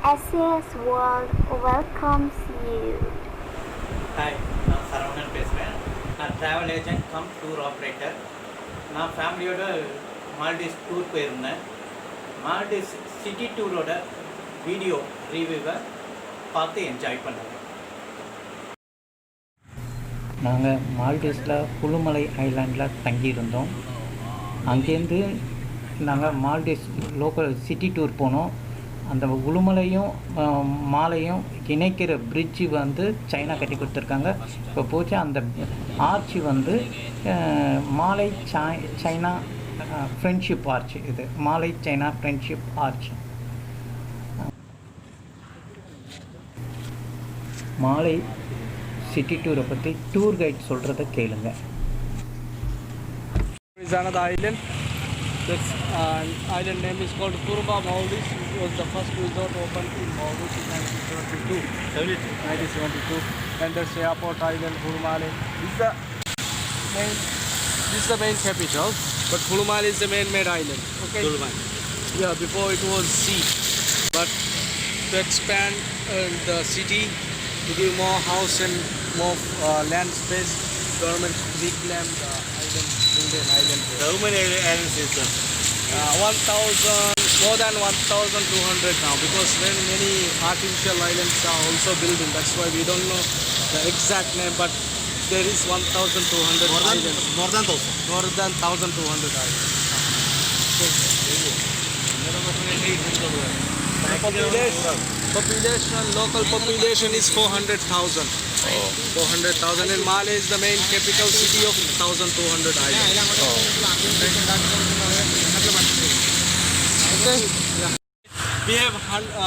S.A.S World welcomes you. Hi, நான் சரவணன் பேசுகிறேன். நான் travel agent come tour operator. நான் ஃபேமிலியோட மால்டீவ்ஸ் டூர் போயிருந்தேன். மால்டீவ்ஸ் சிட்டி டூரோட வீடியோ ரிவ்யூவை பார்த்து என்ஜாய் பண்ணுறேன். நாங்கள் மால்டீவ்ஸில் புழுமலை ஐலாண்டில் தங்கியிருந்தோம். அங்கேருந்து நாங்கள் மால்டீவ்ஸ் லோக்கல் சிட்டி டூர் போனோம். அந்த உளுமலையும் மாலையும் இணைக்கிற பிரிட்ஜு வந்து சைனா கட்டி கொடுத்துருக்காங்க. இப்போ போச்சு அந்த ஆர்ச்சி வந்து மாலை சைனா ஃப்ரெண்ட்ஷிப் ஆர்ச். இது மாலை சைனா ஃப்ரெண்ட்ஷிப் ஆர்ச். மாலை சிட்டி டூரை பற்றி டூர் கைட் சொல்கிறத கேளுங்க. Is another island. This island name is called Kuruma Maldives. It was the first resort opened in Maldives in 1972. And there's airport island Kurumale. This is the main capital, but Kurumale is the man-made island. Okay. Kurumale. Yeah, before it was sea, but to expand the city, to give more house and more land space, government reclaimed the island. How many islands is there? 1,000, more than 1,200 now, because many artificial islands are also building. That's why we don't know the exact name, but there is 1,200 islands. More than 1,000. More than 1,200 islands. Local population is 400,000. 400,000. And Male is the main capital city of 1,200 islands. Okay. Yeah. We have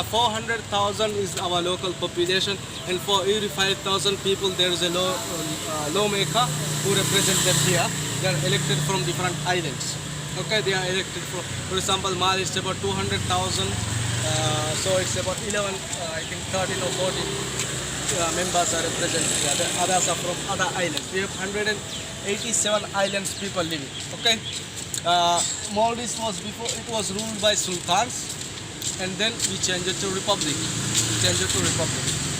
400,000 is our local population, and for every 5,000 people there is a lawmaker who represent them here. They are elected from different islands. Okay, they are elected from, for example, Male is about 200,000. So it's about 11, I think 13 or 14 members are represented here. The others are from other islands. We have 187 islands people living. Okay. Maldives was before, it was ruled by sultans, and then we changed it to republic.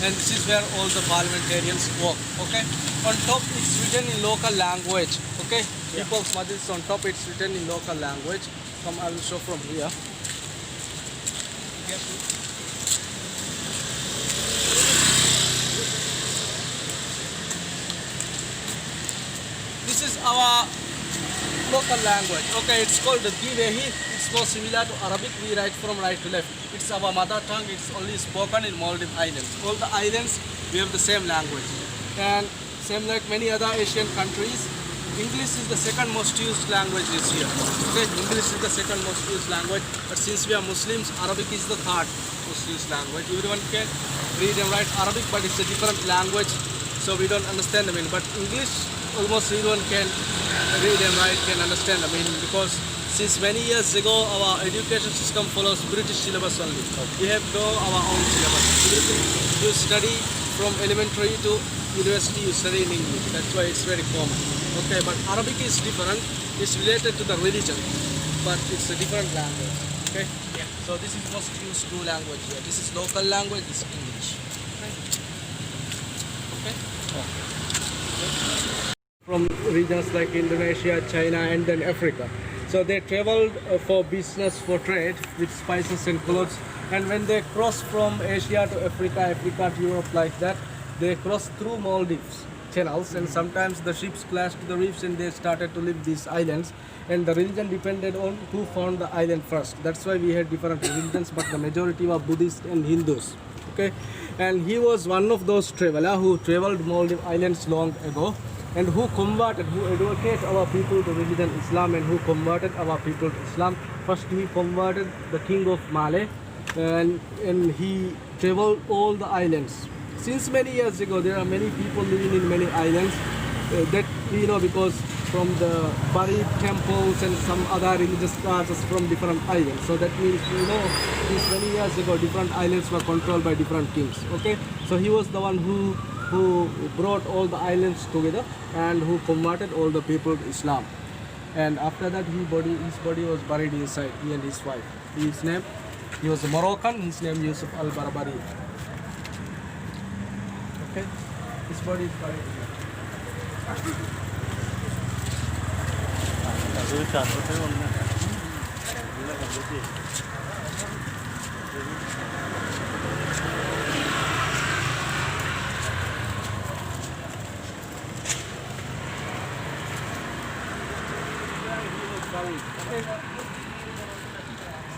And this is where all the parliamentarians work. Okay. On top it's written in local language. Okay. Yeah. People's Madras on top it's written in local language. Come, I will show from here. This is our local language. Okay, it's called the Divehi. It's more similar to Arabic. We write from right to left. It's our mother tongue. It's only spoken in Maldives Islands. All the islands, we have the same language. And same like many other Asian countries, English is the second most used language this year. Okay, English is the second most used language. But since we are Muslims, Arabic is the third most used language. Everyone can read and write Arabic, but it's a different language, so we don't understand the meaning. But English, almost everyone can read and write, can understand the meaning, because since many years ago our education system follows British syllabus only. We have no our own syllabus. You study from elementary to university, you study in English. That's why it's very common. Okay, but Arabic is different. It's related to the religion, but it's a different language. Okay. Yeah. So this is most used two language here. This is local language. This is English. Okay. From regions like Indonesia, China, and then Africa. So they traveled for business, for trade with spices and clothes. And when they crossed from Asia to Africa, Africa to Europe like that, they crossed through Maldives channels, and sometimes the ships clashed to the reefs and they started to leave these islands. And the religion depended on who found the island first. That's why we had different religions, but the majority were Buddhists and Hindus. Okay, and he was one of those travelers who traveled Maldives Islands long ago, and who converted, who educated our people to religion Islam, and who converted our people to Islam. First he converted the king of Malay, and he traveled all the islands. Since many years ago, there are many people living in many islands that we know, because from the buried temples and some other religious stars from different islands. So that means, you know, since many years ago, different islands were controlled by different kings. Okay, so he was the one who brought all the islands together and who converted all the people to Islam. And after that, his body was buried inside, he and his wife. His name He was a Moroccan. His name Yusuf al-Barbari. Okay, his body is buried here.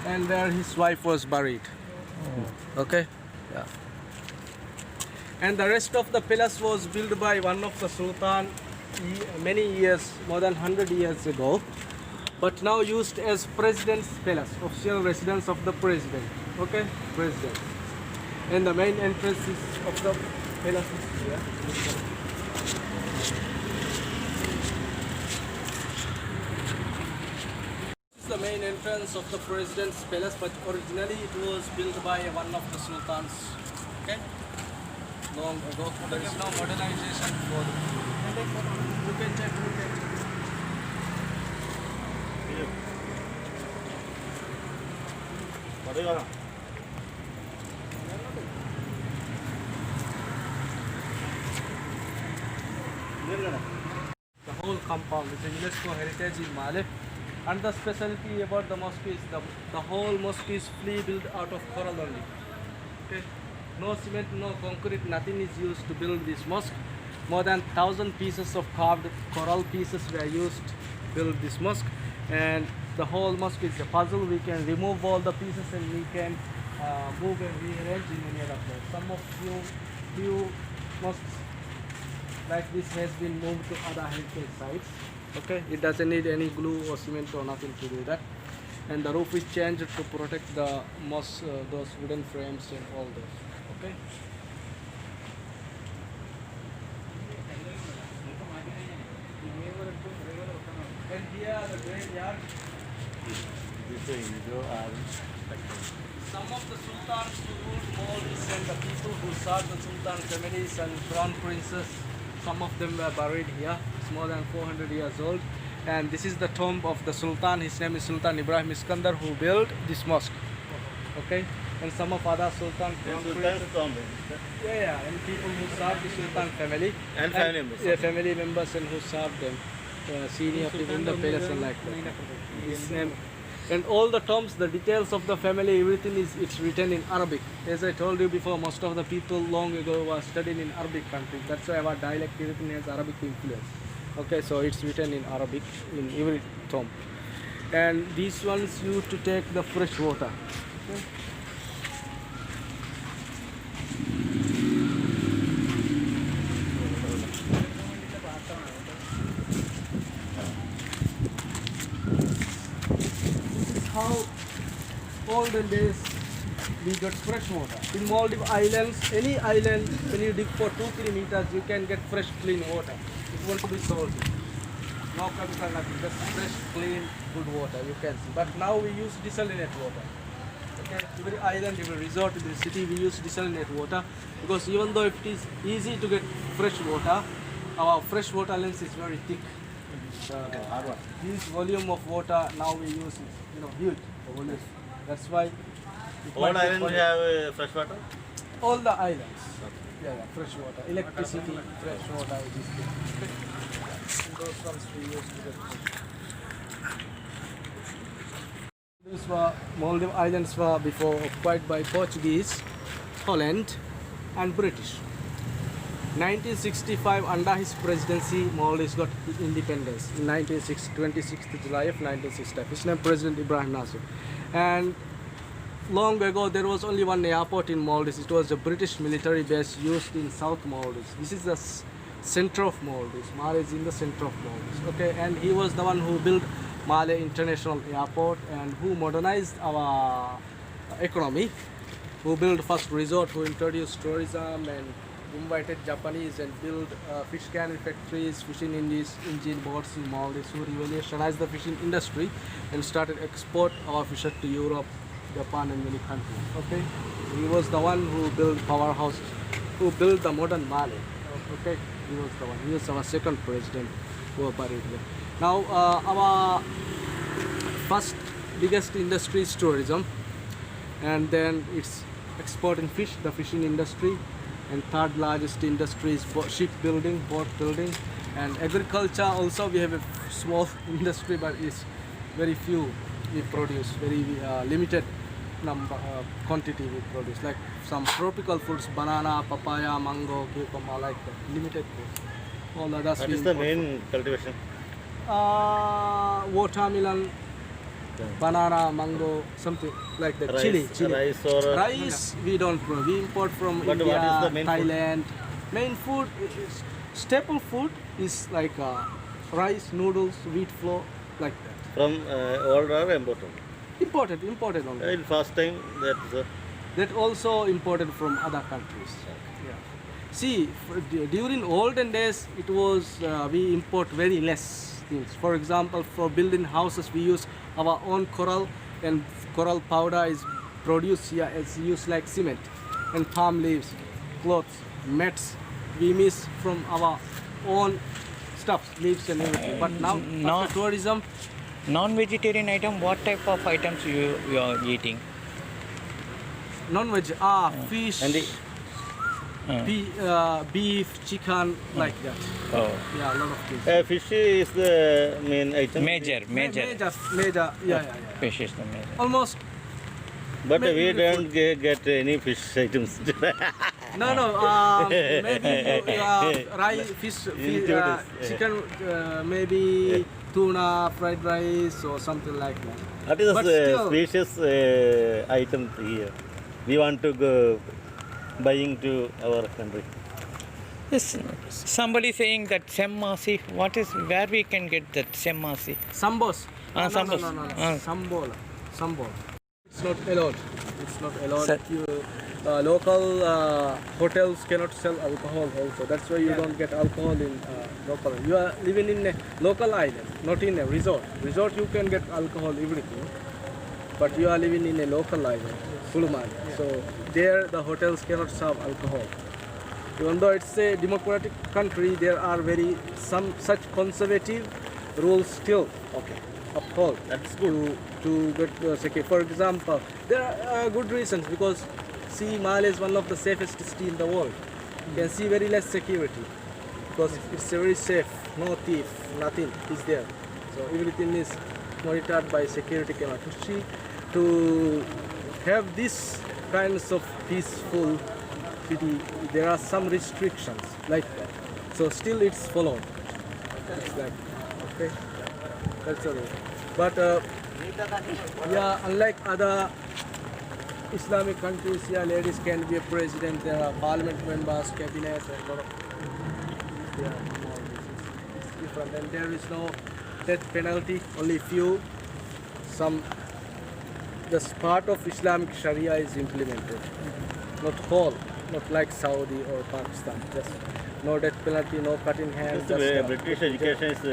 And there his wife was buried. Okay, yeah. And the rest of the palace was built by one of the sultan many years, more than 100 years ago, but now used as president's palace, official residence of the president. Okay, president. And the main entrance is of the palace is here. This is the main entrance of the president's palace, but originally it was built by one of the sultans. Okay, long ago. There is no modernization for it. You can check. The whole compound is a UNESCO heritage in Male. And the specialty about the mosque is the whole mosque is fully built out of coral only. Okay. No cement, no concrete, nothing is used to build this mosque. More than 1,000 pieces of carved coral pieces were used to build this mosque. And the whole mosque is a puzzle. We can remove all the pieces and we can move and rearrange in any other place. Some of few mosques like this has been moved to other heritage sites. Okay, it doesn't need any glue or cement or nothing to do that. And the roof is changed to protect the mosque, those wooden frames and all those. Okay. And here the graveyard. Some of the sultans who ruled Maldives and the people who served the sultan families and crown princes, some of them were buried here. It's more than 400 years old. And this is the tomb of the sultan. His name is Sultan Ibrahim Iskandar, who built this mosque. Okay. And some of other sultan crown princes. Yeah, and people who served the sultan family. And family members. Yeah, family members and who served them. Senior people in the palace and like that. His name. And all the tombs, the details of the family, everything it's written in Arabic. As I told you before, most of the people long ago were studying in Arabic countries. That's why our dialect everything has Arabic influence. Okay, so it's written in Arabic in every tomb. And these ones used to take the fresh water. Okay. How olden days we got fresh water. In Maldives Islands, any island, when you dig for 2 kilometers, you can get fresh, clean water. It won't be salty. No chemical, nothing. Just fresh, clean, good water. You can see. But now we use desalinate water. Okay, every island, every resort, every city, we use desalinate water because even though it is easy to get fresh water, our fresh water lens is very thick. Huge volume of water now we use is huge volume. That's why All islands have fresh water? all the islands. Yeah, fresh water, electricity, fresh water is this. And those ones we use to get fresh. These were Maldives Islands were before occupied by Portuguese, Holland, and British. 1965, under his presidency, Maldives got independence in 26th July of 1965. His name President Ibrahim Nasir. And long ago, there was only one airport in Maldives. It was a British military base used in South Maldives. This is the center of Maldives. Male is in the center of Maldives. Okay, and he was the one who built Male International Airport and who modernized our economy, who built first resort, who introduced tourism and invited Japanese and built fish canning factories, fishing engine boats in Maldives, who revolutionized the fishing industry and started export our fish to Europe, Japan and many countries. Okay, he was the one who built powerhouse, who built the modern Male. Okay, he was the one. He was our second president who was buried here. Now our first biggest industry is tourism. and then it's exporting fish, the fishing industry, and third largest industry is shipbuilding, boat building, and agriculture. Also, we have a small industry, but it's very few we produce, very limited number quantity we produce, like some tropical fruits, banana, papaya, mango, cucumber, like that, limited fruits. All others What we is the import main cultivation? watermelon, banana, mango, something like that. Chili. Rice or Rice we don't grow. We import from But India, what is the main food? Thailand. Main food, staple food is like rice, noodles, wheat flour, like that. from old or imported? Imported only. In first time that That also imported from other countries. Yeah. See, during olden days, it was we import very less things. For example, for building houses, we use our own coral, and coral powder is produced here. It's used like cement, and palm leaves, clothes, mats. We miss from our own stuff, leaves and everything. But now, after tourism, Non-vegetarian item, what type of items you are eating? non-veg, fish, and the beef, chicken, like that. Oh, Yeah, a lot of things. fish is the main item. major. Major, yeah. Fish is the major. Almost, But maybe we the don't get any fish items. no, maybe rice, fish, Into this, chicken, maybe tuna, fried rice, or something like that. What is But the still- specious item here? We want to go buying to our country. Yes, somebody saying that semmasi. What is where we can get that semmasi? Sambos. Sambos. No. Sambol. It's not allowed. It's not allowed. Sir. Local hotels cannot sell alcohol also. That's why you don't get alcohol in local. You are living in a local island, not in a resort. Resort you can get alcohol, everything. But you are living in a local island, Suluman. So there the hotels cannot serve alcohol. Even though it's a democratic country, there are some such conservative rules still uphold. That's To get security. For example, there are good reasons because see, Mali is one of the safest cities in the world. You can see very less security because it's very safe. No thief, nothing is there. So everything is monitored by security camera. To have this kinds of peaceful city, there are some restrictions like that. So still it's followed. It's like, okay, that's all. But yeah, unlike other Islamic countries, yeah, ladies can be a president, there are parliament members, cabinet, and a lot of, yeah, all this it's different. And there is no death penalty, only few, this part of Islamic Sharia is implemented, not whole, not like Saudi or Pakistan, just no death penalty, no cutting hands. British education is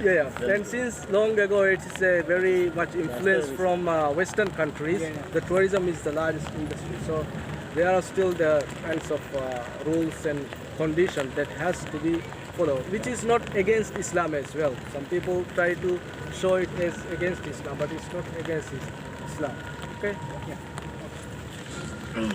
Yeah. And since long ago, it is a very much influence from Western countries. The tourism is the largest industry, so there are still the kinds of rules and conditions that has to be followed, which is not against Islam as well. Some people try to show it as against Islam, but it's not against Islam. Okay. Yeah.